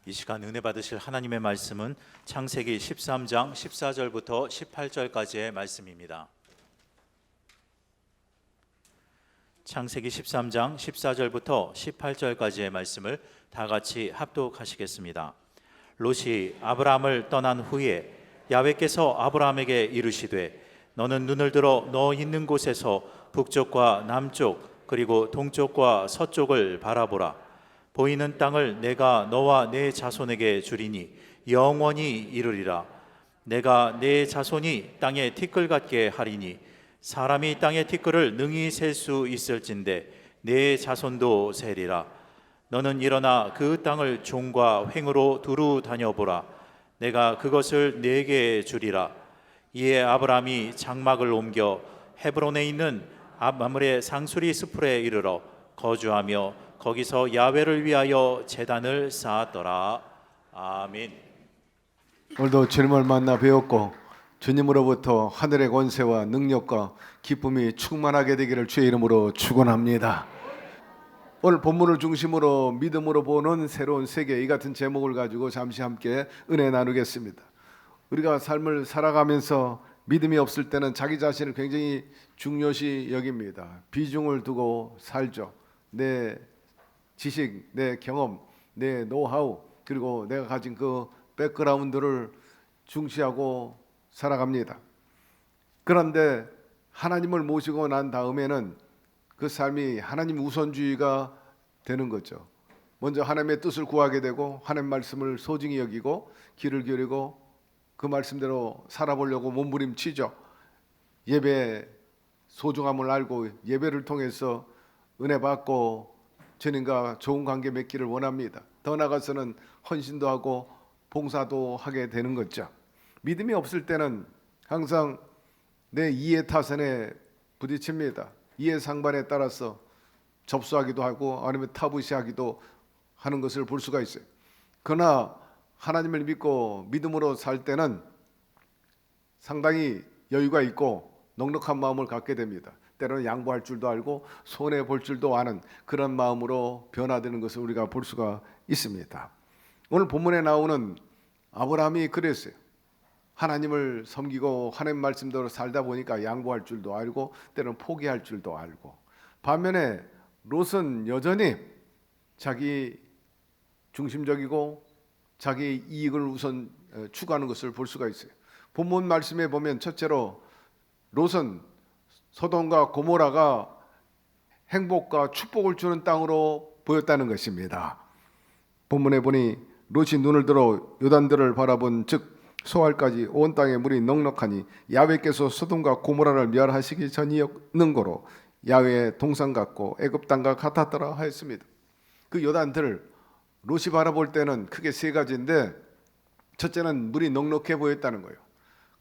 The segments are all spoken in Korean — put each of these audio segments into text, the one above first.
이 시간 은혜 받으실 하나님의 말씀은 창세기 13장 14절부터 18절까지의 말씀입니다. 창세기 13장 14절부터 18절까지의 말씀을 다 같이 합독하시겠습니다. 롯이 아브라함을 떠난 후에 야훼께서 아브라함에게 이르시되 너는 눈을 들어 너 있는 곳에서 북쪽과 남쪽 그리고 동쪽과 서쪽을 바라보라. 보이는 땅을 내가 너와 네 자손에게 주리니 영원히 이르리라. 내가 네 자손이 땅에 티끌 같게 하리니 사람이 땅의 티끌을 능히 셀 수 있을진데 네 자손도 세리라. 너는 일어나 그 땅을 종과 횡으로 두루 다녀보라. 내가 그것을 네게 주리라. 이에 아브라함이 장막을 옮겨 헤브론에 있는 맘레 상수리 스풀에 이르러 거주하며 거기서 야훼를 위하여 제단을 쌓았더라. 아멘. 오늘도 주님을 만나 배웠고 주님으로부터 하늘의 권세와 능력과 기쁨이 충만하게 되기를 주의 이름으로 축원합니다. 오늘 본문을 중심으로 믿음으로 보는 새로운 세계, 이 같은 제목을 가지고 잠시 함께 은혜 나누겠습니다. 우리가 삶을 살아가면서 믿음이 없을 때는 자기 자신을 굉장히 중요시 여깁니다. 비중을 두고 살죠. 내 지식, 내 경험, 내 노하우, 그리고 내가 가진 그 백그라운드를 중시하고 살아갑니다. 그런데 하나님을 모시고 난 다음에는 그 삶이 하나님 우선주의가 되는 거죠. 먼저 하나님의 뜻을 구하게 되고 하나님 말씀을 소중히 여기고 귀를 기울이고 그 말씀대로 살아보려고 몸부림치죠. 예배 소중함을 알고 예배를 통해서 은혜 받고 주님과 좋은 관계 맺기를 원합니다. 더 나아가서는 헌신도 하고 봉사도 하게 되는 거죠. 믿음이 없을 때는 항상 내 이해 타선에 부딪힙니다. 이해 상반에 따라서 접수하기도 하고 아니면 타부시하기도 하는 것을 볼 수가 있어요. 그러나 하나님을 믿고 믿음으로 살 때는 상당히 여유가 있고 넉넉한 마음을 갖게 됩니다. 때로는 양보할 줄도 알고 손해 볼 줄도 아는 그런 마음으로 변화되는 것을 우리가 볼 수가 있습니다. 오늘 본문에 나오는 아브라함이 그랬어요. 하나님을 섬기고 하나님 말씀대로 살다 보니까 양보할 줄도 알고 때로는 포기할 줄도 알고, 반면에 롯은 여전히 자기 중심적이고 자기 이익을 우선 추구하는 것을 볼 수가 있어요. 본문 말씀에 보면 첫째로 롯은 소돔과 고모라가 행복과 축복을 주는 땅으로 보였다는 것입니다. 본문에 보니 롯이 눈을 들어 요단들을 바라본 즉 소알까지 온 땅에 물이 넉넉하니 야훼께서 소돔과 고모라를 멸하시기 전이었는 고로 야훼의 동산 같고 애굽 땅과 같았더라 하였습니다. 그 요단들을 롯이 바라볼 때는 크게 세 가지인데, 첫째는 물이 넉넉해 보였다는 거예요.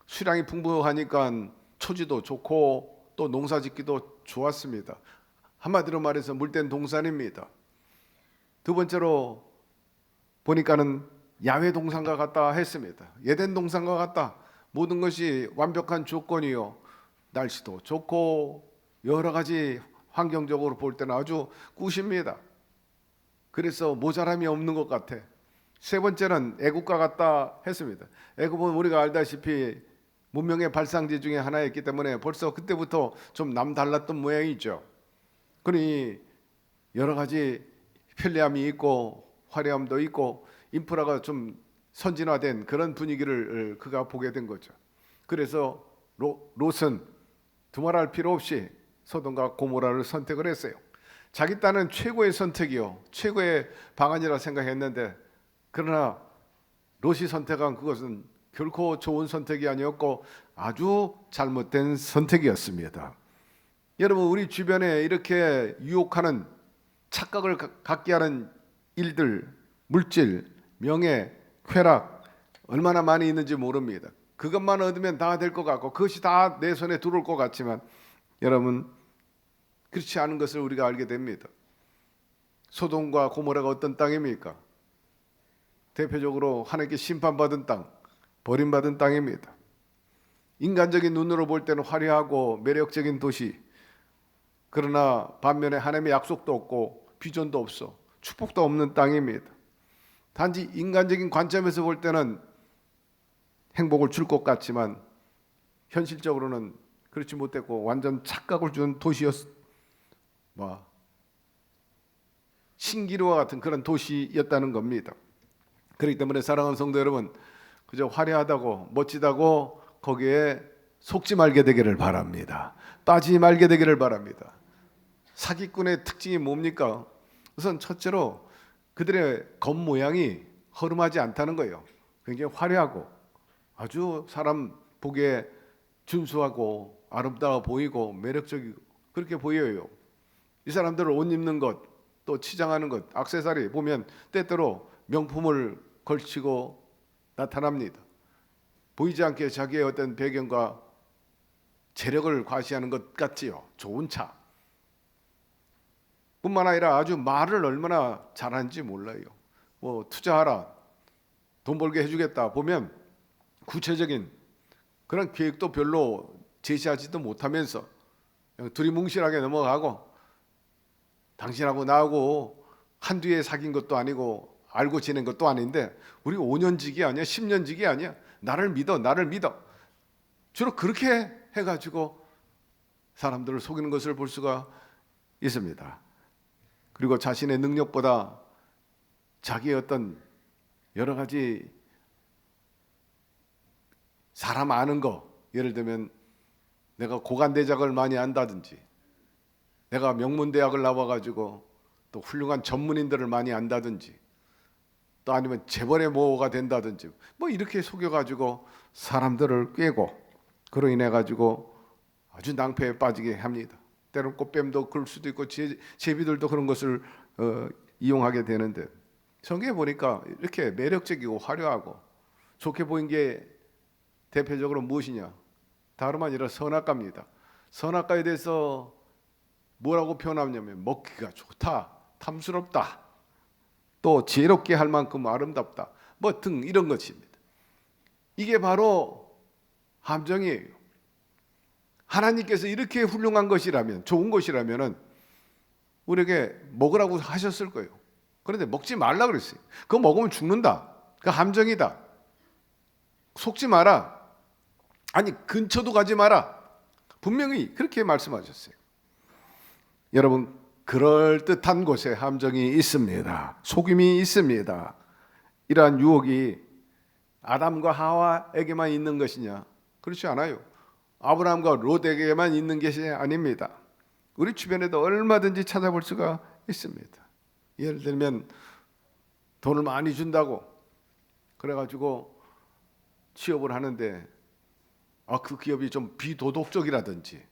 수량이 풍부하니까 초지도 좋고 또 농사짓기도 좋았습니다. 한마디로 말해서 물된 동산입니다. 두 번째로 보니까는 야훼 동산과 같다 했습니다. 에덴 동산과 같다. 모든 것이 완벽한 조건이요, 날씨도 좋고 여러 가지 환경적으로 볼 때는 아주 굿입니다. 그래서 모자람이 없는 것 같아. 세 번째는 애국과 같다 했습니다. 애국은 우리가 알다시피 문명의 발상지 중에 하나였기 때문에 벌써 그때부터 좀 남달랐던 모양이죠. 그러니 여러 가지 편리함이 있고 화려함도 있고 인프라가 좀 선진화된 그런 분위기를 그가 보게 된 거죠. 그래서 롯은 두말할 필요 없이 소돔과 고모라를 선택을 했어요. 자기 딴은 최고의 선택이요, 최고의 방안이라 생각했는데, 그러나 롯이 선택한 그것은 결코 좋은 선택이 아니었고 아주 잘못된 선택이었습니다. 여러분, 우리 주변에 이렇게 유혹하는, 착각을 갖게 하는 일들, 물질, 명예, 쾌락 얼마나 많이 있는지 모릅니다. 그것만 얻으면 다 될 것 같고 그것이 다 내 손에 들어올 것 같지만 여러분, 그렇지 않은 것을 우리가 알게 됩니다. 소돔과 고모라가 어떤 땅입니까? 대표적으로 하나님께 심판받은 땅, 버림받은 땅입니다. 인간적인 눈으로 볼 때는 화려하고 매력적인 도시, 그러나 반면에 하나님의 약속도 없고 비전도 없어 축복도 없는 땅입니다. 단지 인간적인 관점에서 볼 때는 행복을 줄 것 같지만 현실적으로는 그렇지 못했고 완전 착각을 준 도시였, 신기루와 같은 그런 도시였다는 겁니다. 그렇기 때문에 사랑하는 성도 여러분, 그저 화려하다고 멋지다고 거기에 속지 말게 되기를 바랍니다. 빠지지 말게 되기를 바랍니다. 사기꾼의 특징이 뭡니까? 우선 첫째로 그들의 겉모양이 허름하지 않다는 거예요. 굉장히 화려하고 아주 사람 보기에 준수하고 아름다워 보이고 매력적이고 그렇게 보여요. 이 사람들 옷 입는 것, 또 치장하는 것, 액세서리 보면 때때로 명품을 걸치고 나타납니다. 보이지 않게 자기의 어떤 배경과 재력을 과시하는 것 같지요. 좋은 차 뿐만 아니라 아주 말을 얼마나 잘하는지 몰라요. 뭐 투자하라, 돈 벌게 해주겠다 보면 구체적인 그런 계획도 별로 제시하지도 못하면서 그냥 두리뭉실하게 넘어가고, 당신하고 나하고 한두 해 사귄 것도 아니고 알고 지낸 것도 아닌데 우리 5년지기 아니야, 10년지기 아니야, 나를 믿어, 나를 믿어. 주로 그렇게 해가지고 사람들을 속이는 것을 볼 수가 있습니다. 그리고 자신의 능력보다 자기의 어떤 여러 가지 사람 아는 거, 예를 들면 내가 고관대작을 많이 안다든지, 내가 명문대학을 나와가지고 또 훌륭한 전문인들을 많이 안다든지, 또 아니면 재벌의 모가 된다든지, 뭐 이렇게 속여가지고 사람들을 꿰고 그로 인해 가지고 아주 낭패에 빠지게 합니다. 때로는 꽃뱀도 그럴 수도 있고 제비들도 그런 것을 이용하게 되는데, 성경에 보니까 이렇게 매력적이고 화려하고 좋게 보인 게 대표적으로 무엇이냐? 다름 아니라 선악과입니다. 선악과에 대해서 뭐라고 표현하냐면 먹기가 좋다, 탐스럽다, 또 지혜롭게 할 만큼 아름답다, 뭐 등 이런 것입니다. 이게 바로 함정이에요. 하나님께서 이렇게 훌륭한 것이라면, 좋은 것이라면 우리에게 먹으라고 하셨을 거예요. 그런데 먹지 말라 그랬어요. 그거 먹으면 죽는다, 그 함정이다, 속지 마라, 아니 근처도 가지 마라, 분명히 그렇게 말씀하셨어요. 여러분, 그럴듯한 곳에 함정이 있습니다. 속임이 있습니다. 이러한 유혹이 아담과 하와에게만 있는 것이냐? 그렇지 않아요. 아브라함과 롯에게만 있는 것이 아닙니다. 우리 주변에도 얼마든지 찾아볼 수가 있습니다. 예를 들면 돈을 많이 준다고 그래가지고 취업을 하는데 그 기업이 좀 비도덕적이라든지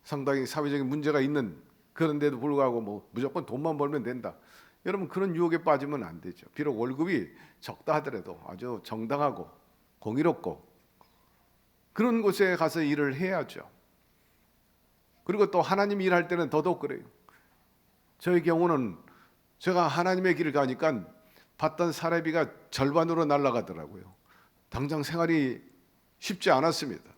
상당히 사회적인 문제가 있는, 그런데도 불구하고 뭐 무조건 돈만 벌면 된다. 여러분, 그런 유혹에 빠지면 안 되죠. 비록 월급이 적다 하더라도 아주 정당하고 공의롭고 그런 곳에 가서 일을 해야죠. 그리고 또 하나님 일할 때는 더더욱 그래요. 저의 경우는 제가 하나님의 길을 가니까 받던 사례비가 절반으로 날아가더라고요. 당장 생활이 쉽지 않았습니다.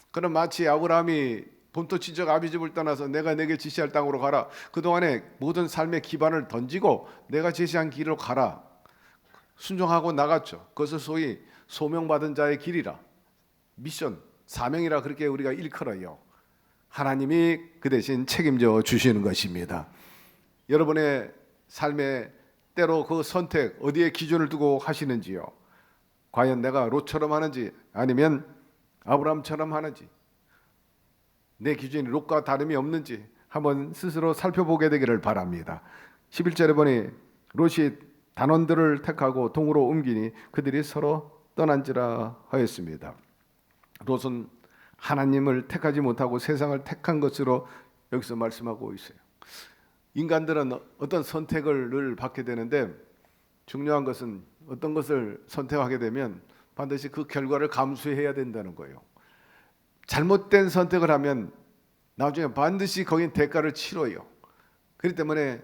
그럼 마치 아브라함이 본토 친척 아비집을 떠나서 내가 내게 지시할 땅으로 가라, 그동안의 모든 삶의 기반을 던지고 내가 제시한 길로 가라, 순종하고 나갔죠. 그것을 소위 소명받은 자의 길이라, 미션, 사명이라 그렇게 우리가 일컬어요. 하나님이 그 대신 책임져 주시는 것입니다. 여러분의 삶에 때로 그 선택 어디에 기준을 두고 하시는지요? 과연 내가 롯처럼 하는지 아니면 아브라함처럼 하는지, 내 기준이 롯과 다름이 없는지 한번 스스로 살펴보게 되기를 바랍니다. 11절에 보니 롯이 단원들을 택하고 동으로 옮기니 그들이 서로 떠난지라 하였습니다. 롯은 하나님을 택하지 못하고 세상을 택한 것으로 여기서 말씀하고 있어요. 인간들은 어떤 선택을 늘 받게 되는데 중요한 것은 어떤 것을 선택하게 되면 반드시 그 결과를 감수해야 된다는 거예요. 잘못된 선택을 하면 나중에 반드시 거긴 대가를 치러요. 그렇기 때문에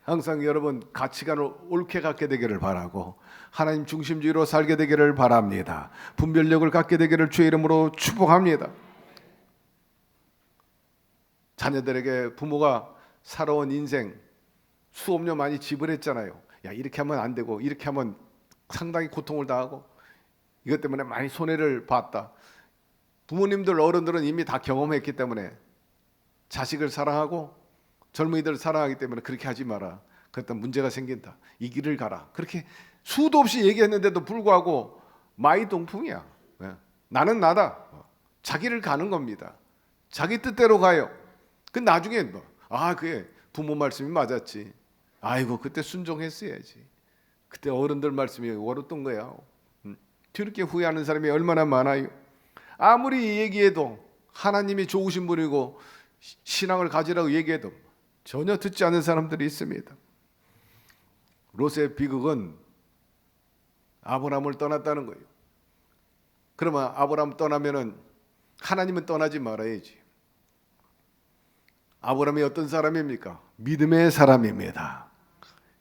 항상 여러분 가치관을 옳게 갖게 되기를 바라고 하나님 중심주의로 살게 되기를 바랍니다. 분별력을 갖게 되기를 주의 이름으로 축복합니다. 자녀들에게 부모가 살아온 인생 수업료 많이 지불했잖아요. 야, 이렇게 하면 안 되고 이렇게 하면 상당히 고통을 당하고 이것 때문에 많이 손해를 봤다. 부모님들 어른들은 이미 다 경험했기 때문에 자식을 사랑하고 젊은이들 사랑하기 때문에 그렇게 하지 마라. 그랬다 문제가 생긴다. 이 길을 가라. 그렇게 수도 없이 얘기했는데도 불구하고 마이동풍이야. 나는 나다. 자기를 가는 겁니다. 자기 뜻대로 가요. 그 나중에 뭐, 그게 부모 말씀이 맞았지. 아이고 그때 순종했어야지. 그때 어른들 말씀이 옳았던 거야. 저렇게 후회하는 사람이 얼마나 많아요. 아무리 얘기해도 하나님이 좋으신 분이고 신앙을 가지라고 얘기해도 전혀 듣지 않는 사람들이 있습니다. 롯의 비극은 아브라함을 떠났다는 거예요. 그러면 아브라함 떠나면은 하나님은 떠나지 말아야지. 아브라함이 어떤 사람입니까? 믿음의 사람입니다.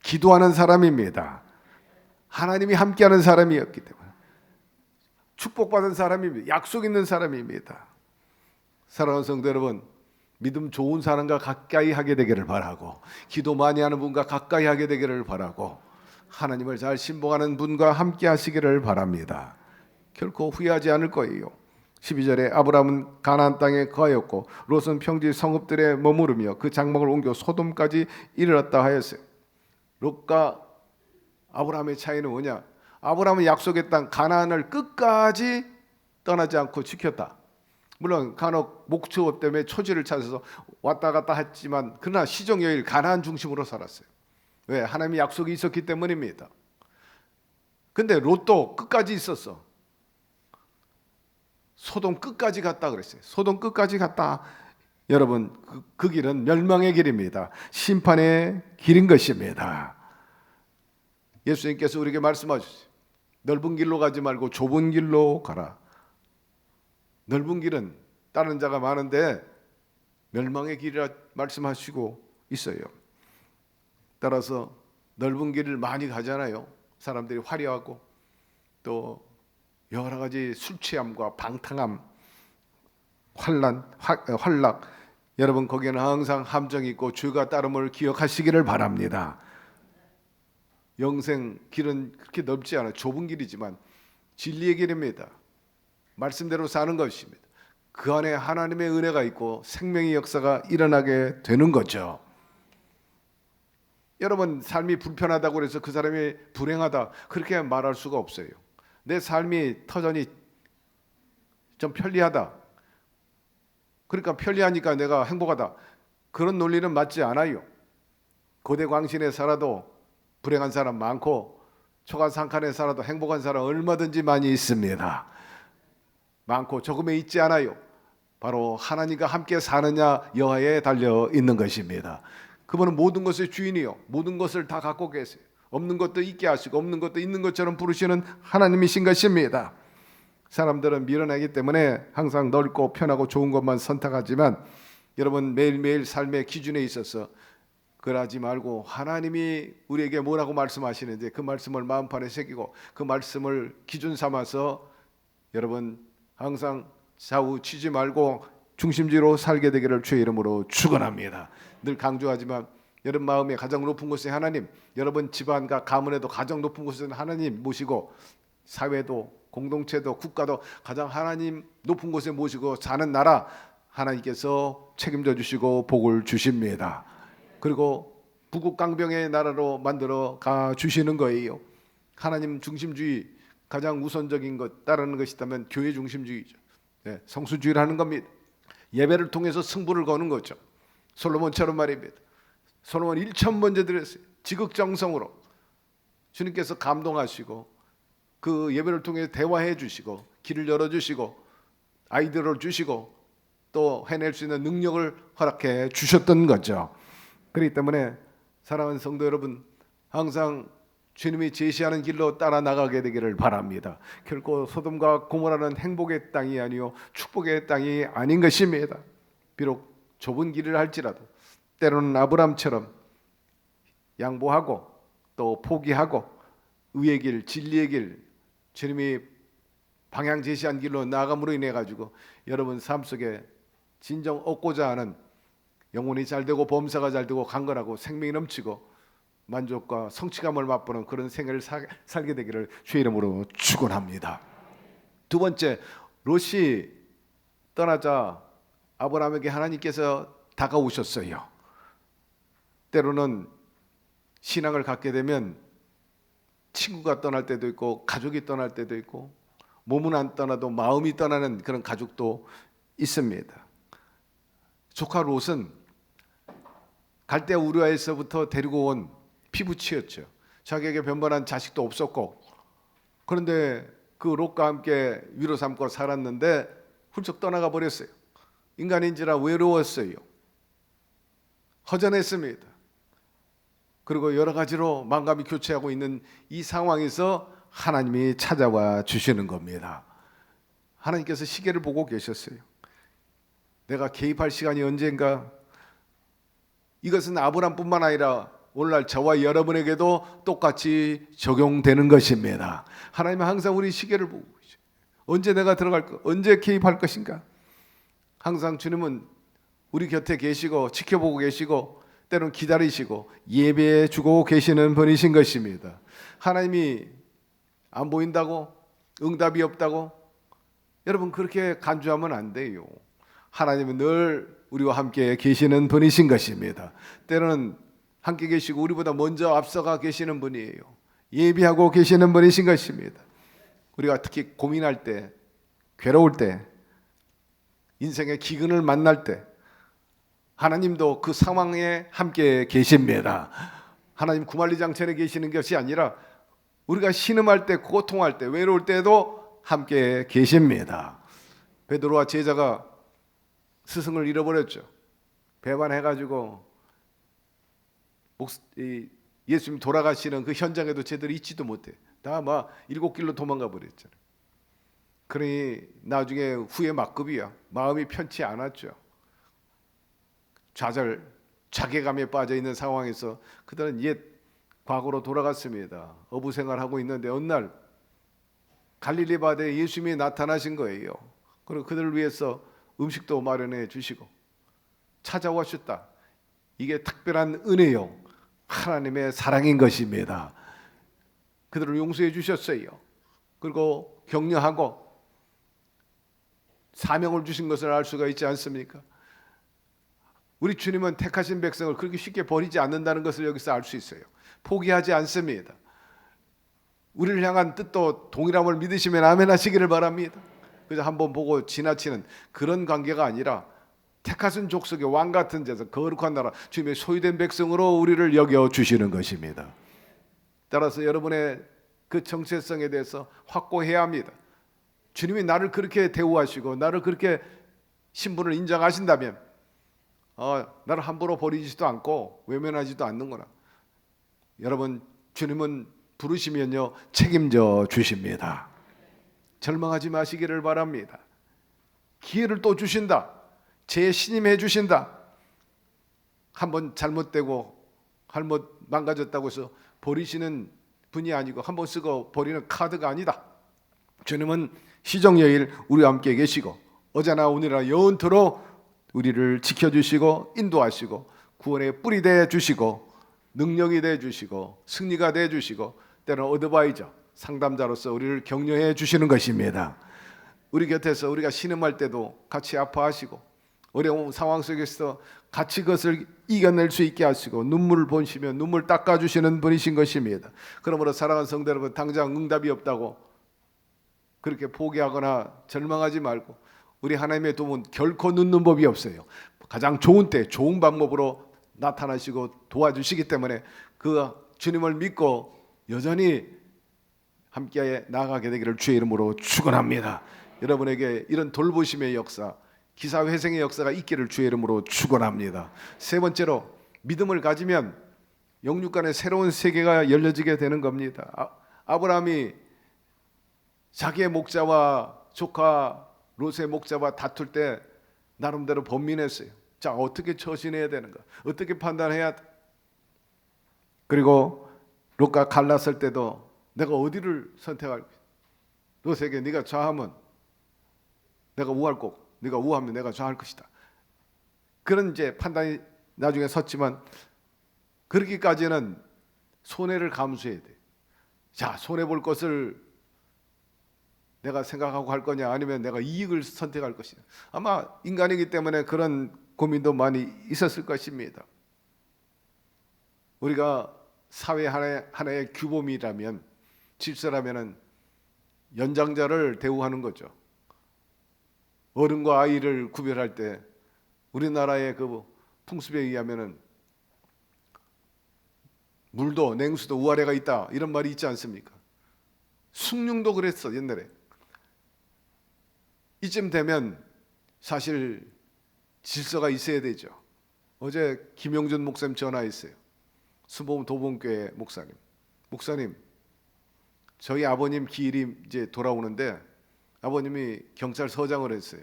기도하는 사람입니다. 하나님이 함께하는 사람이었기 때문에 축복받은 사람입니다. 약속 있는 사람입니다. 사랑하는 성도 여러분, 믿음 좋은 사람과 가까이 하게 되기를 바라고 기도 많이 하는 분과 가까이 하게 되기를 바라고 하나님을 잘 신봉하는 분과 함께 하시기를 바랍니다. 결코 후회하지 않을 거예요. 12절에 아브라함은 가나안 땅에 거하였고 롯은 평지 성읍들에 머무르며 그 장막을 옮겨 소돔까지 이르렀다 하였어요. 롯과 아브라함의 차이는 뭐냐? 아브라함은 약속의 땅 가나안을 끝까지 떠나지 않고 지켰다. 물론 간혹 목초업 때문에 초지를 찾아서 왔다 갔다 했지만 그러나 시종여일 가나안 중심으로 살았어요. 왜? 하나님의 약속이 있었기 때문입니다. 근데 롯도 끝까지 있었어. 소돔 끝까지 갔다 그랬어요. 소돔 끝까지 갔다. 여러분 그 길은 멸망의 길입니다. 심판의 길인 것입니다. 예수님께서 우리에게 말씀하셨어요. 넓은 길로 가지 말고 좁은 길로 가라. 넓은 길은 다른 자가 많은데 멸망의 길이라 말씀하시고 있어요. 따라서 넓은 길을 많이 가잖아요. 사람들이 화려하고 또 여러 가지 술 취함과 방탕함, 환락, 여러분 거기에는 항상 함정이 있고 죄가 따름을 기억하시기를 바랍니다. 영생 길은 그렇게 넓지 않아요. 좁은 길이지만 진리의 길입니다. 말씀대로 사는 것입니다. 그 안에 하나님의 은혜가 있고 생명의 역사가 일어나게 되는 거죠. 여러분 삶이 불편하다고 해서 그 사람이 불행하다 그렇게 말할 수가 없어요. 내 삶이 터전이 좀 편리하다. 그러니까 편리하니까 내가 행복하다. 그런 논리는 맞지 않아요. 고대 광신에 살아도 불행한 사람 많고 초가상칸에 살아도 행복한 사람 얼마든지 많이 있습니다. 많고 적음에 있지 않아요. 바로 하나님과 함께 사느냐 여하에 달려 있는 것입니다. 그분은 모든 것의 주인이요 모든 것을 다 갖고 계세요. 없는 것도 있게 하시고 없는 것도 있는 것처럼 부르시는 하나님이신 것입니다. 사람들은 밀어내기 때문에 항상 넓고 편하고 좋은 것만 선택하지만 여러분 매일매일 삶의 기준에 있어서 그러지 말고 하나님이 우리에게 뭐라고 말씀하시는지 그 말씀을 마음판에 새기고 그 말씀을 기준 삼아서 여러분 항상 좌우 치지 말고 중심지로 살게 되기를 주의 이름으로 축원합니다. 늘 강조하지만 여러분 마음의 가장 높은 곳에 하나님, 여러분 집안과 가문에도 가장 높은 곳에는 하나님 모시고 사회도 공동체도 국가도 가장 하나님 높은 곳에 모시고 사는 나라 하나님께서 책임져 주시고 복을 주십니다. 그리고 부국강병의 나라로 만들어 가 주시는 거예요. 하나님 중심주의 가장 우선적인 것 따르는 것이 있다면 교회 중심주의죠. 성수주의를 하는 겁니다. 예배를 통해서 승부를 거는 거죠. 솔로몬처럼 말입니다. 솔로몬 1,000번째 드렸어요. 지극정성으로 주님께서 감동하시고 그 예배를 통해 대화해 주시고 길을 열어주시고 아이디어를 주시고 또 해낼 수 있는 능력을 허락해 주셨던 거죠. 그렇기 때문에 사랑하는 성도 여러분 항상 주님이 제시하는 길로 따라 나가게 되기를 바랍니다. 결코 소돔과 고모라는 행복의 땅이 아니요 축복의 땅이 아닌 것입니다. 비록 좁은 길을 할지라도 때로는 아브람처럼 양보하고 또 포기하고 의의 길, 진리의 길, 주님이 방향 제시한 길로 나아감으로 인해 가지고 여러분 삶 속에 진정 얻고자 하는 영혼이 잘 되고 범사가 잘 되고 강건하고 생명이 넘치고 만족과 성취감을 맛보는 그런 생애를 살게 되기를 주의 이름으로 축원합니다. 두 번째, 롯이 떠나자 아브라함에게 하나님께서 다가오셨어요. 때로는 신앙을 갖게 되면 친구가 떠날 때도 있고 가족이 떠날 때도 있고 몸은 안 떠나도 마음이 떠나는 그런 가족도 있습니다. 조카 롯은 갈대 우르아에서부터 데리고 온 피부치였죠. 자기에게 변변한 자식도 없었고, 그런데 그 롯과 함께 위로 삼고 살았는데 훌쩍 떠나가 버렸어요. 인간인지라 외로웠어요. 허전했습니다. 그리고 여러 가지로 만감이 교체하고 있는 이 상황에서 하나님이 찾아와 주시는 겁니다. 하나님께서 시계를 보고 계셨어요. 내가 개입할 시간이 언젠가. 이것은 아브람뿐만 아니라 오늘날 저와 여러분에게도 똑같이 적용되는 것입니다. 하나님은 항상 우리 시계를 보고 계셔요. 언제 내가 들어갈 거, 언제 개입할 것인가. 항상 주님은 우리 곁에 계시고 지켜보고 계시고 때로는 기다리시고 예배해 주고 계시는 분이신 것입니다. 하나님이 안 보인다고, 응답이 없다고 여러분 그렇게 간주하면 안 돼요. 하나님은 늘 우리와 함께 계시는 분이신 것입니다. 때로는 함께 계시고 우리보다 먼저 앞서가 계시는 분이에요. 예비하고 계시는 분이신 것입니다. 우리가 특히 고민할 때, 괴로울 때, 인생의 기근을 만날 때 하나님도 그 상황에 함께 계십니다. 하나님 구만리장천에 계시는 것이 아니라 우리가 신음할 때, 고통할 때, 외로울 때도 함께 계십니다. 베드로와 제자가 스승을 잃어버렸죠. 배반해가지고 예수님 돌아가시는 그 현장에도 제대로 있지도 못해. 다 막 7길로 도망가 버렸잖아요. 그러니 나중에 후에 막급이야. 마음이 편치 않았죠. 좌절, 자괴감에 빠져 있는 상황에서 그들은 옛 과거로 돌아갔습니다. 어부 생활하고 있는데 어느 날 갈릴리 바다에 예수님이 나타나신 거예요. 그리고 그들을 위해서 음식도 마련해 주시고 찾아오셨다. 이게 특별한 은혜요. 하나님의 사랑인 것입니다. 그들을 용서해 주셨어요. 그리고 격려하고 사명을 주신 것을 알 수가 있지 않습니까? 우리 주님은 택하신 백성을 그렇게 쉽게 버리지 않는다는 것을 여기서 알 수 있어요. 포기하지 않습니다. 우리를 향한 뜻도 동일함을 믿으시면 아멘 하시기를 바랍니다. 그래서 한번 보고 지나치는 그런 관계가 아니라 택하신 족속의 왕 같은 자서 거룩한 나라 주님의 소유된 백성으로 우리를 여겨 주시는 것입니다. 따라서 여러분의 그 정체성에 대해서 확고해야 합니다. 주님이 나를 그렇게 대우하시고 나를 그렇게 신분을 인정하신다면 나를 함부로 버리지도 않고 외면하지도 않는구나. 여러분 주님은 부르시면요 책임져 주십니다. 절망하지 마시기를 바랍니다. 기회를 또 주신다. 재신임해 주신다. 한번 잘못되고 잘못 망가졌다고 해서 버리시는 분이 아니고 한번 쓰고 버리는 카드가 아니다. 주님은 시정여일 우리와 함께 계시고 어제나 오늘이나 영원토록 우리를 지켜주시고 인도하시고 구원의 뿌리 돼 주시고 능력이 돼 주시고 승리가 돼 주시고 때로는 어드바이저 상담자로서 우리를 격려해 주시는 것입니다. 우리 곁에서 우리가 신음할 때도 같이 아파하시고 어려운 상황 속에서 같이 그것을 이겨낼 수 있게 하시고 눈물을 보시며 눈물 닦아주시는 분이신 것입니다. 그러므로 사랑하는 성도 여러분, 당장 응답이 없다고 그렇게 포기하거나 절망하지 말고 우리 하나님의 도움은 결코 늦는 법이 없어요. 가장 좋은 때 좋은 방법으로 나타나시고 도와주시기 때문에 그 주님을 믿고 여전히 함께 나아가게 되기를 주의 이름으로 축원합니다. 여러분에게 이런 돌보심의 역사, 기사회생의 역사가 있기를 주의 이름으로 축원합니다. 세 번째로 믿음을 가지면 영육 간의 새로운 세계가 열려지게 되는 겁니다. 아브라함이 자기의 목자와 조카 롯의 목자와 다툴 때 나름대로 번민했어요. 자, 어떻게 처신해야 되는가? 어떻게 판단해야 돼? 그리고 롯과 갈랐을 때도 내가 어디를 선택할 거야? 롯에게 네가 좌하면 내가 우할 거고 네가 우하면 내가 좌할 것이다. 그런 이제 판단이 나중에 섰지만 그러기까지는 손해를 감수해야 돼. 자, 손해 볼 것을 내가 생각하고 할 거냐, 아니면 내가 이익을 선택할 것이냐. 아마 인간이기 때문에 그런 고민도 많이 있었을 것입니다. 우리가 사회 하나의 규범이라면, 질서라면은 연장자를 대우하는 거죠. 어른과 아이를 구별할 때 우리나라의 그 풍습에 의하면은 물도 냉수도 우아래가 있다, 이런 말이 있지 않습니까? 숭늉도 그랬어, 옛날에. 이쯤 되면 사실 질서가 있어야 되죠. 어제 김용준 목사님 전화했어요. 수보음 도봉교회 목사님, 저희 아버님 기일이 이제 돌아오는데 아버님이 경찰서장을 했어요.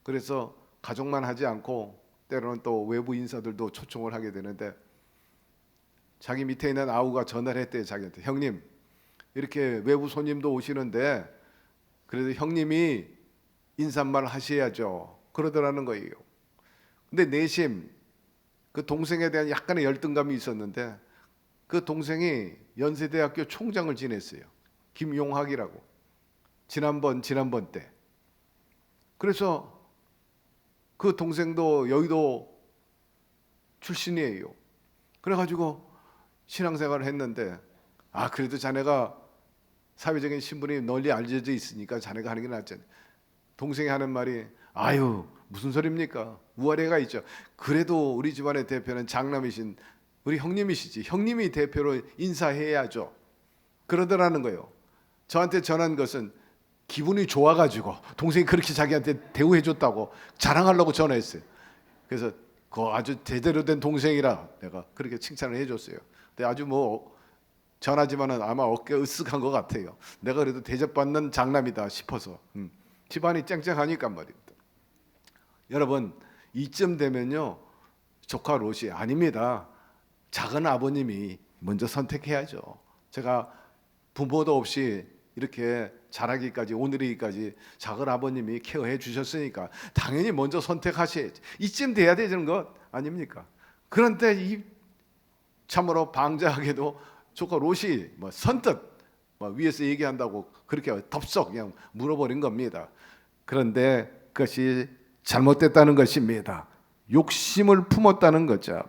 그래서 가족만 하지 않고 때로는 또 외부 인사들도 초청을 하게 되는데, 자기 밑에 있는 아우가 전화를 했대요. 자기한테, 형님, 이렇게 외부 손님도 오시는데 그래도 형님이 인사말 하셔야죠, 그러더라는 거예요. 근데 내심 그 동생에 대한 약간의 열등감이 있었는데, 그 동생이 연세대학교 총장을 지냈어요. 김용학이라고. 지난번 때. 그래서 그 동생도 여의도 출신이에요. 그래가지고 신앙생활을 했는데, 그래도 자네가 사회적인 신분이 널리 알려져 있으니까 자네가 하는 게 낫지. 동생이 하는 말이, 아유 무슨 소리입니까? 우아래가 있죠. 그래도 우리 집안의 대표는 장남이신 우리 형님이시지, 형님이 대표로 인사해야죠, 그러더라는 거예요. 저한테 전한 것은 기분이 좋아가지고 동생이 그렇게 자기한테 대우해줬다고 자랑하려고 전화했어요. 그래서 그 아주 제대로 된 동생이라 내가 그렇게 칭찬을 해줬어요. 근데 아주 뭐 전하지만은 아마 어깨가 으쓱한 것 같아요. 내가 그래도 대접받는 장남이다 싶어서. 집안이 쨍쨍하니까 말입니다. 여러분, 이쯤 되면요, 조카 롯이 아닙니다. 작은 아버님이 먼저 선택해야죠. 제가 부모도 없이 이렇게 자라기까지, 오늘이기까지 작은 아버님이 케어해 주셨으니까 당연히 먼저 선택하셔야지. 이쯤 돼야 되는 것 아닙니까? 그런데 이 참으로 방자하게도 조카 롯이 선뜻 위에서 얘기한다고 그렇게 덥석 그냥 물어버린 겁니다. 그런데 그것이 잘못됐다는 것입니다. 욕심을 품었다는 거죠.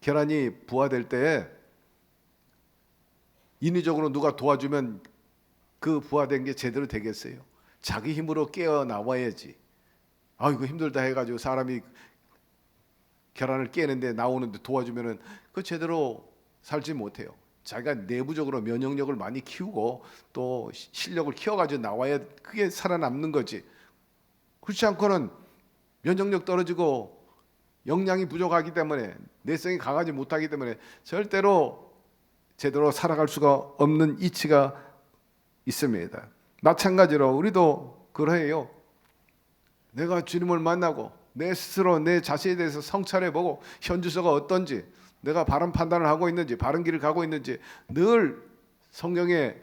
계란이 부화될 때 인위적으로 누가 도와주면 그 부화된 게 제대로 되겠어요? 자기 힘으로 깨어 나와야지. 이거 힘들다 해가지고 사람이 계란을 깨는데 나오는데 도와주면은 그 제대로 살지 못해요. 자기가 내부적으로 면역력을 많이 키우고 또 실력을 키워가지고 나와야 그게 살아남는 거지. 그렇지 않고는 면역력 떨어지고 영양이 부족하기 때문에, 내성이 강하지 못하기 때문에 절대로 제대로 살아갈 수가 없는 이치가 있습니다. 마찬가지로 우리도 그러해요. 내가 주님을 만나고 내 스스로 내 자신에 대해서 성찰해보고 현주소가 어떤지, 내가 바른 판단을 하고 있는지, 바른 길을 가고 있는지 늘 성경에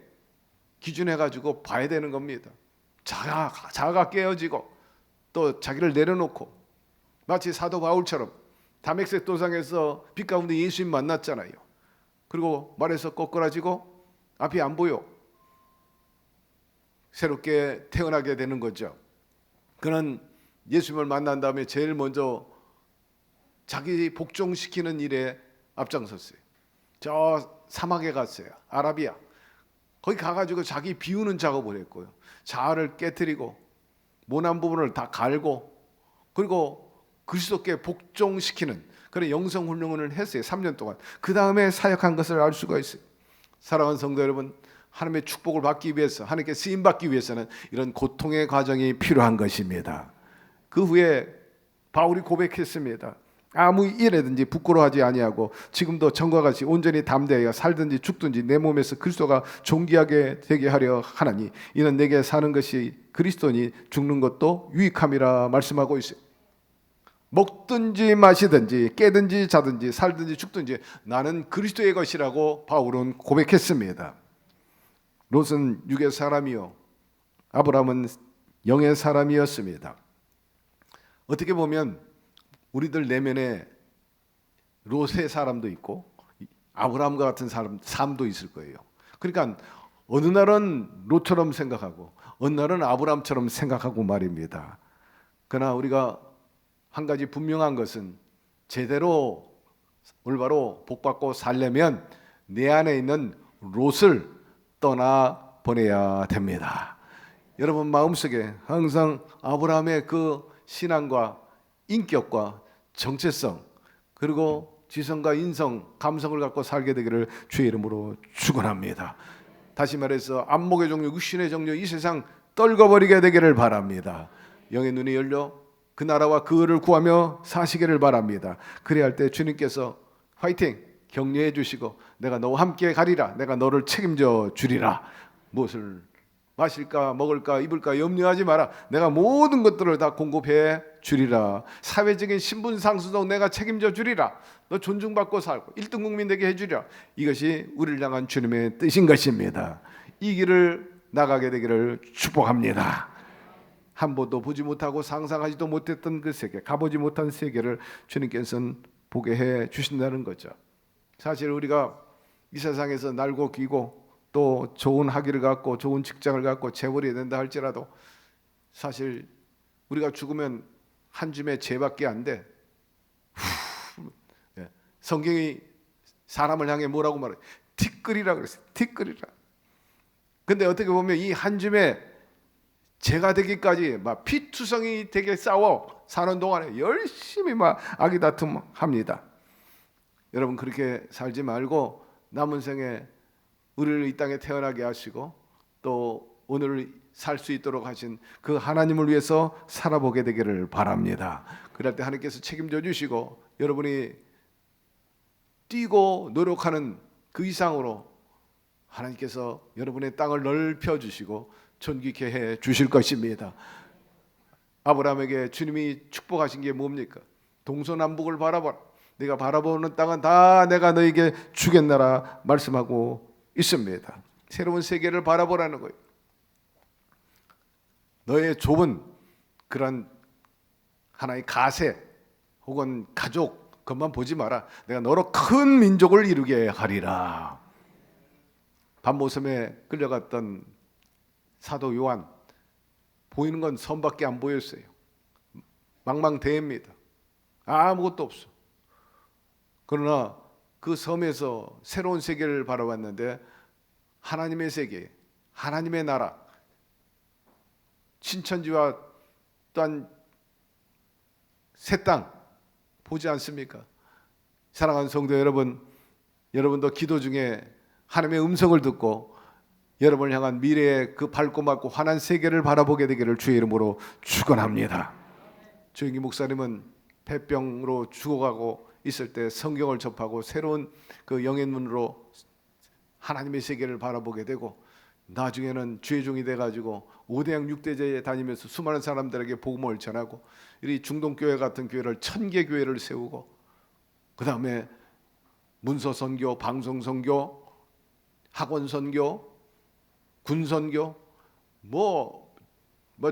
기준해가지고 봐야 되는 겁니다. 자아가 깨어지고 또 자기를 내려놓고, 마치 사도 바울처럼 다메섹 도상에서 빛 가운데 예수님 만났잖아요. 그리고 말에서 꼬꾸라지고 앞이 안 보여. 새롭게 태어나게 되는 거죠. 그는 예수님을 만난 다음에 제일 먼저 자기 복종시키는 일에 앞장섰어요. 저 사막에 갔어요. 아라비아. 거기 가가지고 자기 비우는 작업을 했고요. 자아를 깨트리고 모난 부분을 다 갈고, 그리고 그리스도께 복종시키는 그런 영성훈련을 했어요. 3년 동안. 그 다음에 사역한 것을 알 수가 있어요. 사랑하는 성도 여러분, 하나님의 축복을 받기 위해서, 하나님께 쓰임받기 위해서는 이런 고통의 과정이 필요한 것입니다. 그 후에 바울이 고백했습니다. 아무 일에든지 부끄러워하지 아니하고 지금도 전과 같이 온전히 담대하여 살든지 죽든지 내 몸에서 그리스도가 존귀하게 되게 하려 하나니 이는 내게 사는 것이 그리스도니 죽는 것도 유익함이라 말씀하고 있어요. 먹든지 마시든지 깨든지 자든지 살든지 죽든지 나는 그리스도의 것이라고 바울은 고백했습니다. 롯은 육의 사람이요 아브라함은 영의 사람이었습니다. 어떻게 보면 우리들 내면에 롯의 사람도 있고 아브라함과 같은 삶도 있을 거예요. 그러니까 어느 날은 롯처럼 생각하고 어느 날은 아브라함처럼 생각하고 말입니다. 그러나 우리가 한 가지 분명한 것은 제대로 올바로 복받고 살려면 내 안에 있는 롯을 떠나 보내야 됩니다. 여러분 마음속에 항상 아브라함의 그 신앙과 인격과 정체성 그리고 지성과 인성, 감성을 갖고 살게 되기를 주의 이름으로 축원합니다. 다시 말해서 안목의 종류, 육신의 종류 이 세상 떨궈버리게 되기를 바랍니다. 영의 눈이 열려 그 나라와 그를 구하며 사시기를 바랍니다. 그래야 할 때 주님께서 화이팅! 격려해 주시고 내가 너와 함께 가리라. 내가 너를 책임져 주리라. 무엇을 마실까 먹을까 입을까 염려하지 마라. 내가 모든 것들을 다 공급해 주리라. 사회적인 신분 상승도 내가 책임져 주리라. 너 존중받고 살고 1등 국민 되게 해주리라. 이것이 우리를 향한 주님의 뜻인 것입니다. 이 길을 나가게 되기를 축복합니다. 한 번도 보지 못하고 상상하지도 못했던 그 세계, 가보지 못한 세계를 주님께서는 보게 해 주신다는 거죠. 사실 우리가 이 세상에서 날고 기고 또 좋은 학위를 갖고 좋은 직장을 갖고 재벌이 된다 할지라도 사실 우리가 죽으면 한 줌의 죄밖에 안 돼. 성경이 사람을 향해 뭐라고 말해? 티끌이라 그랬어요. 티끌이라. 근데 어떻게 보면 이 한 줌의 죄가 되기까지 막 피투성이 되게 싸워 사는 동안에 열심히 막 아기다툼합니다. 여러분 그렇게 살지 말고 남은 생에 우리를 이 땅에 태어나게 하시고 또 오늘을 살 수 있도록 하신 그 하나님을 위해서 살아보게 되기를 바랍니다. 그럴 때 하나님께서 책임져 주시고 여러분이 뛰고 노력하는 그 이상으로 하나님께서 여러분의 땅을 넓혀 주시고 존귀케 해 주실 것입니다. 아브라함에게 주님이 축복하신 게 뭡니까? 동서남북을 바라보라. 네가 바라보는 땅은 다 내가 너에게 주겠나라 말씀하고 있습니다. 새로운 세계를 바라보라는 거예요. 너의 좁은 그런 하나의 가세 혹은 가족 그것만 보지 마라. 내가 너로 큰 민족을 이루게 하리라. 밤모섬에 끌려갔던 사도 요한 보이는 건 섬밖에 안 보였어요. 망망대해입니다. 아무것도 없어. 그러나 그 섬에서 새로운 세계를 바라봤는데 하나님의 세계, 하나님의 나라, 신천지와 또한 새 땅 보지 않습니까? 사랑하는 성도 여러분, 여러분도 기도 중에 하나님의 음성을 듣고 여러분을 향한 미래의 그 밝고 맑고 환한 세계를 바라보게 되기를 주의 이름으로 축원합니다. 조영기 목사님은 폐병으로 죽어가고 있을 때 성경을 접하고 새로운 그 영의 눈으로 하나님의 세계를 바라보게 되고 나중에는 주의 종이 돼가지고 5대양 6대제에 다니면서 수많은 사람들에게 복음을 전하고 이 중동교회 같은 교회를 1000개 교회를 세우고 그 다음에 문서선교, 방송선교, 학원선교, 군선교 뭐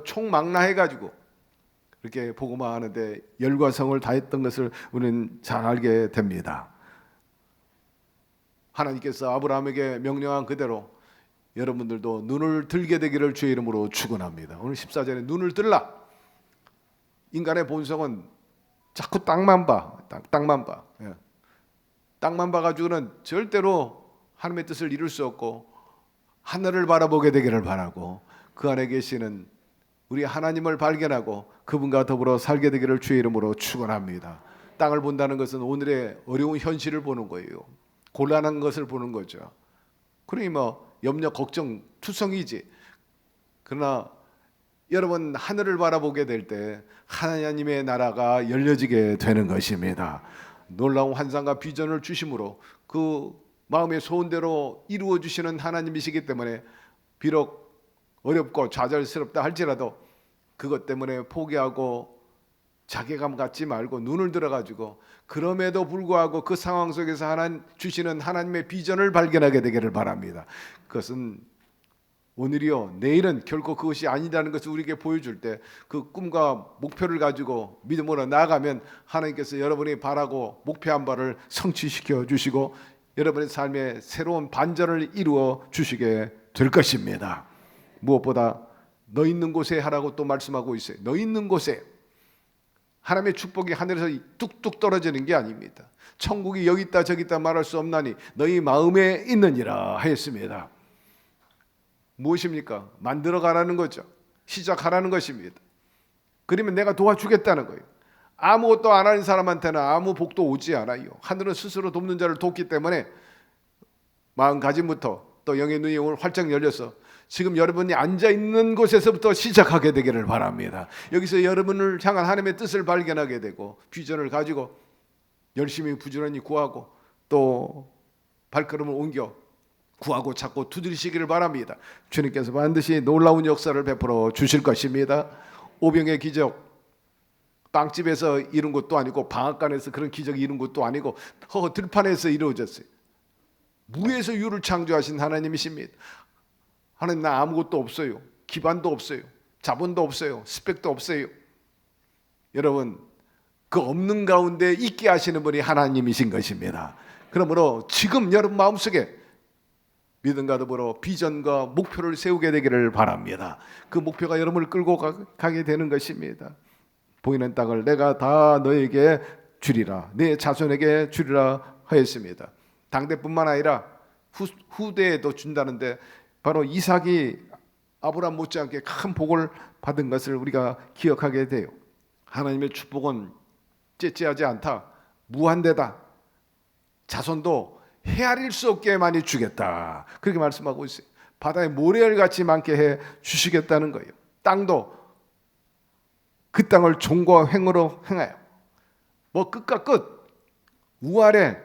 총망라해가지고 그렇게 복음화하는데 열과성을 다했던 것을 우리는 잘 알게 됩니다. 하나님께서 아브라함에게 명령한 그대로 여러분들도 눈을 들게 되기를 주의 이름으로 축원합니다. 오늘 14절에 눈을 들라. 인간의 본성은 자꾸 땅만 봐. 땅만 봐. 땅만 봐가지고는 절대로 하나님의 뜻을 이룰 수 없고 하늘을 바라보게 되기를 바라고 그 안에 계시는 우리 하나님을 발견하고 그분과 더불어 살게 되기를 주의 이름으로 축원합니다. 땅을 본다는 것은 오늘의 어려운 현실을 보는 거예요. 곤란한 것을 보는 거죠. 그러니 염려, 걱정, 투성이지. 그러나 여러분 하늘을 바라보게 될 때 하나님의 나라가 열려지게 되는 것입니다. 놀라운 환상과 비전을 주심으로 그 마음의 소원대로 이루어 주시는 하나님이시기 때문에 비록 어렵고 좌절스럽다 할지라도 그것 때문에 포기하고 자괴감 갖지 말고 눈을 들어가지고 그럼에도 불구하고 그 상황 속에서 하나님 주시는 하나님의 비전을 발견하게 되기를 바랍니다. 그것은 오늘이요 내일은 결코 그것이 아니라는 것을 우리에게 보여줄 때 그 꿈과 목표를 가지고 믿음으로 나아가면 하나님께서 여러분이 바라고 목표한 바를 성취시켜 주시고 여러분의 삶에 새로운 반전을 이루어 주시게 될 것입니다. 무엇보다 너 있는 곳에 하라고 또 말씀하고 있어요. 너 있는 곳에 하나님의 축복이 하늘에서 뚝뚝 떨어지는 게 아닙니다. 천국이 여기 있다 저기 있다 말할 수 없나니 너희 마음에 있느니라 하였습니다. 무엇입니까? 만들어 가라는 거죠. 시작하라는 것입니다. 그러면 내가 도와주겠다는 거예요. 아무것도 안 하는 사람한테는 아무 복도 오지 않아요. 하늘은 스스로 돕는 자를 돕기 때문에 마음가짐부터 또 영의 눈이 오늘 활짝 열려서 지금 여러분이 앉아있는 곳에서부터 시작하게 되기를 바랍니다. 여기서 여러분을 향한 하나님의 뜻을 발견하게 되고 비전을 가지고 열심히 부지런히 구하고 또 발걸음을 옮겨 구하고 찾고 두드리시기를 바랍니다. 주님께서 반드시 놀라운 역사를 베풀어 주실 것입니다. 오병의 기적, 빵집에서 이룬 것도 아니고 방앗간에서 그런 기적이 이룬 것도 아니고 들판에서 이루어졌어요. 무에서 유를 창조하신 하나님이십니다. 하나님, 나 아무것도 없어요. 기반도 없어요. 자본도 없어요. 스펙도 없어요. 여러분, 그 없는 가운데 있게 하시는 분이 하나님이신 것입니다. 그러므로 지금 여러분 마음속에 믿음과 더불어 비전과 목표를 세우게 되기를 바랍니다. 그 목표가 여러분을 끌고 가게 되는 것입니다. 보이는 땅을 내가 다 너에게 주리라, 내 자손에게 주리라 하였습니다. 당대뿐만 아니라 후대에도 준다는데 바로 이삭이 아브라함 못지않게 큰 복을 받은 것을 우리가 기억하게 돼요. 하나님의 축복은 째째하지 않다, 무한대다. 자손도 헤아릴 수 없게 많이 주겠다, 그렇게 말씀하고 있어요. 바다에 모래알같이 많게 해 주시겠다는 거예요. 땅도 그 땅을 종과 횡으로 행하여, 뭐 끝과 끝 우아래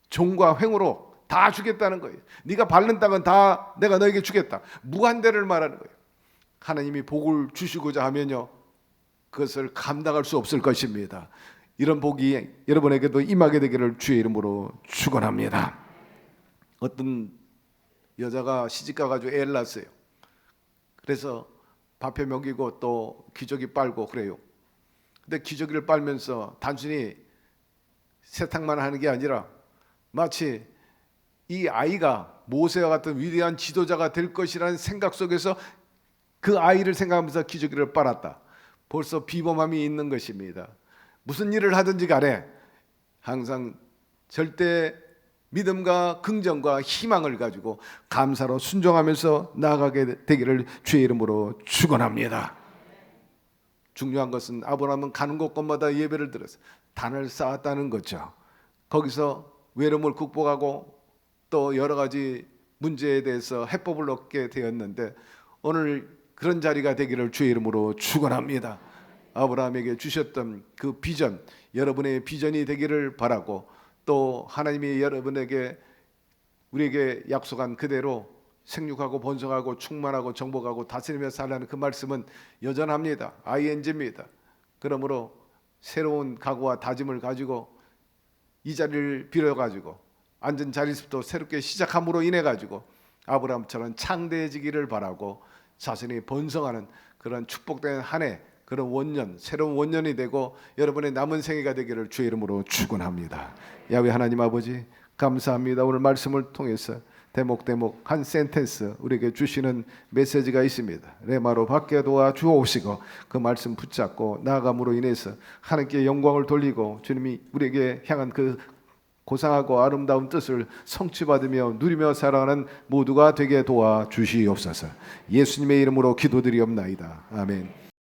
종과 횡으로 다 주겠다는 거예요. 네가 밟는 땅은 다 내가 너에게 주겠다. 무한대를 말하는 거예요. 하나님이 복을 주시고자 하면요, 그것을 감당할 수 없을 것입니다. 이런 복이 여러분에게도 임하게 되기를 주의 이름으로 축원합니다. 어떤 여자가 시집가 가지고 애를 낳았어요. 그래서 밥해 먹이고 또 기저귀 빨고 그래요. 근데 기저귀를 빨면서 단순히 세탁만 하는 게 아니라 마치 이 아이가 모세와 같은 위대한 지도자가 될 것이라는 생각 속에서 그 아이를 생각하면서 기저귀를 빨았다. 벌써 비범함이 있는 것입니다. 무슨 일을 하든지 간에 항상 절대 믿음과 긍정과 희망을 가지고 감사로 순종하면서 나아가게 되기를 주의 이름으로 축원합니다. 중요한 것은 아브라함은 가는 곳곳마다 예배를 드려서 단을 쌓았다는 거죠. 거기서 외로움을 극복하고 또 여러 가지 문제에 대해서 해법을 얻게 되었는데 오늘 그런 자리가 되기를 주의 이름으로 축원합니다. 아브라함에게 주셨던 그 비전, 여러분의 비전이 되기를 바라고, 또 하나님이 여러분에게 우리에게 약속한 그대로 생육하고 번성하고 충만하고 정복하고 다스리며 살라는 그 말씀은 여전합니다. ING입니다. 그러므로 새로운 각오와 다짐을 가지고 이 자리를 빌어가지고 앉은 자리부터 새롭게 시작함으로 인해 가지고 아브라함처럼 창대해지기를 바라고 자신이 번성하는 그런 축복된 한 해, 그런 원년, 새로운 원년이 되고 여러분의 남은 생애가 되기를 주의 이름으로 축원합니다. 야훼 하나님 아버지, 감사합니다. 오늘 말씀을 통해서 대목대목 한 센텐스 우리에게 주시는 메시지가 있습니다. 레마로 밖에 도와 주옵시고 그 말씀 붙잡고 나아감으로 인해서 하나님께 영광을 돌리고 주님이 우리에게 향한 그 고상하고 아름다운 뜻을 성취받으며 누리며 살아가는 모두가 되게 도와 주시옵소서. 예수님의 이름으로 기도드리옵나이다. 아멘.